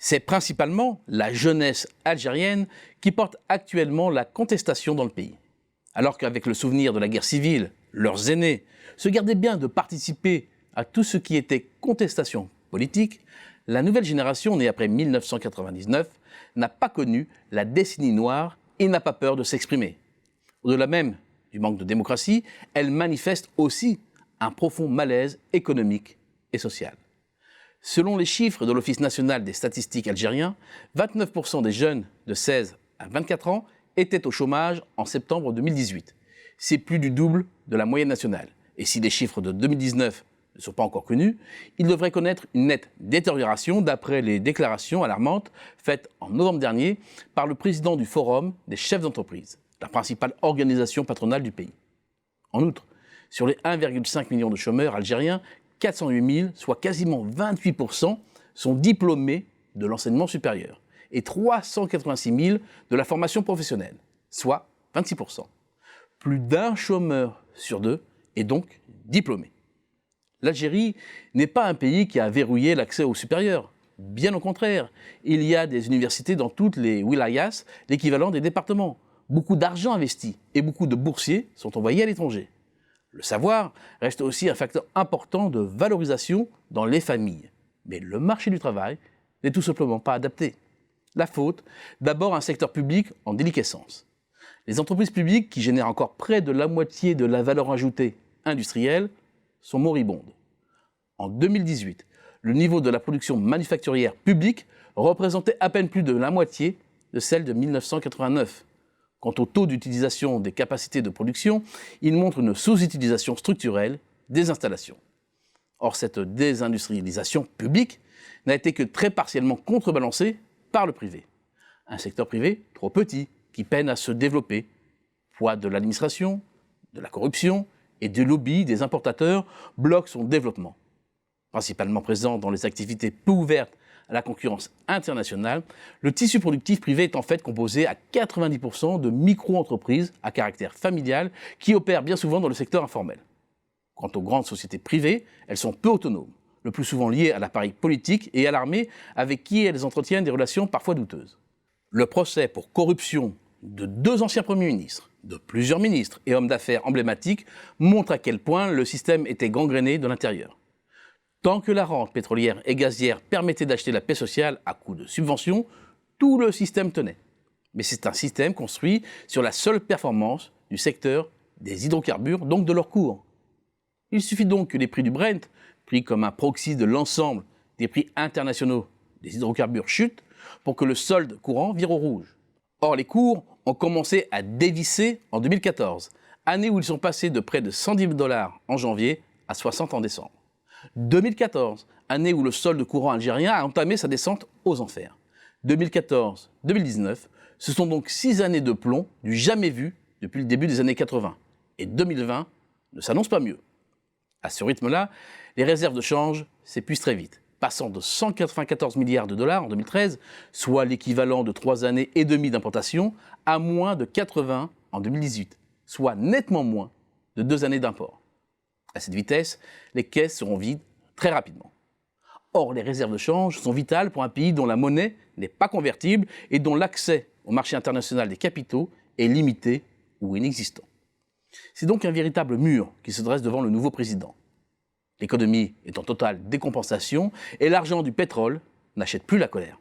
C'est principalement la jeunesse algérienne qui porte actuellement la contestation dans le pays. Alors qu'avec le souvenir de la guerre civile, leurs aînés se gardaient bien de participer à tout ce qui était contestation politique, la nouvelle génération née après 1999 n'a pas connu la décennie noire et n'a pas peur de s'exprimer. Au-delà même du manque de démocratie, elle manifeste aussi un profond malaise économique et social. Selon les chiffres de l'Office national des statistiques algérien, 29% des jeunes de 16 à 24 ans étaient au chômage en septembre 2018. C'est plus du double de la moyenne nationale. Et si les chiffres de 2019 ne sont pas encore connus, ils devraient connaître une nette détérioration d'après les déclarations alarmantes faites en novembre dernier par le président du Forum des chefs d'entreprise, la principale organisation patronale du pays. En outre, sur les 1,5 million de chômeurs algériens, 408 000, soit quasiment 28%, sont diplômés de l'enseignement supérieur et 386 000 de la formation professionnelle, soit 26%. Plus d'un chômeur sur deux est donc diplômé. L'Algérie n'est pas un pays qui a verrouillé l'accès au supérieur. Bien au contraire, il y a des universités dans toutes les wilayas, l'équivalent des départements. Beaucoup d'argent investi et beaucoup de boursiers sont envoyés à l'étranger. Le savoir reste aussi un facteur important de valorisation dans les familles. Mais le marché du travail n'est tout simplement pas adapté. La faute, d'abord un secteur public en déliquescence. Les entreprises publiques, qui génèrent encore près de la moitié de la valeur ajoutée industrielle, sont moribondes. En 2018, le niveau de la production manufacturière publique représentait à peine plus de la moitié de celle de 1989. Quant au taux d'utilisation des capacités de production, il montre une sous-utilisation structurelle des installations. Or, cette désindustrialisation publique n'a été que très partiellement contrebalancée par le privé. Un secteur privé trop petit, qui peine à se développer. Poids de l'administration, de la corruption et des lobbies des importateurs bloquent son développement. Principalement présent dans les activités peu ouvertes à la concurrence internationale, le tissu productif privé est en fait composé à 90% de micro-entreprises à caractère familial qui opèrent bien souvent dans le secteur informel. Quant aux grandes sociétés privées, elles sont peu autonomes, le plus souvent liées à l'appareil politique et à l'armée avec qui elles entretiennent des relations parfois douteuses. Le procès pour corruption de 2 anciens premiers ministres, de plusieurs ministres et hommes d'affaires emblématiques montre à quel point le système était gangréné de l'intérieur. Tant que la rente pétrolière et gazière permettait d'acheter la paix sociale à coût de subventions, tout le système tenait. Mais c'est un système construit sur la seule performance du secteur des hydrocarbures, donc de leur cours. Il suffit donc que les prix du Brent, pris comme un proxy de l'ensemble des prix internationaux des hydrocarbures, chutent pour que le solde courant vire au rouge. Or, les cours ont commencé à dévisser en 2014, année où ils sont passés de près de 110 $ en janvier à 60 en décembre. 2014, année où le solde courant algérien a entamé sa descente aux enfers. 2014-2019, ce sont donc 6 années de plomb du jamais vu depuis le début des années 80. Et 2020 ne s'annonce pas mieux. À ce rythme-là, les réserves de change s'épuisent très vite, passant de 194 milliards $ en 2013, soit l'équivalent de 3 années et demie d'importation, à moins de 80 en 2018, soit nettement moins de 2 années d'import. À cette vitesse, les caisses seront vides très rapidement. Or, les réserves de change sont vitales pour un pays dont la monnaie n'est pas convertible et dont l'accès au marché international des capitaux est limité ou inexistant. C'est donc un véritable mur qui se dresse devant le nouveau président. L'économie est en totale décompensation et l'argent du pétrole n'achète plus la colère.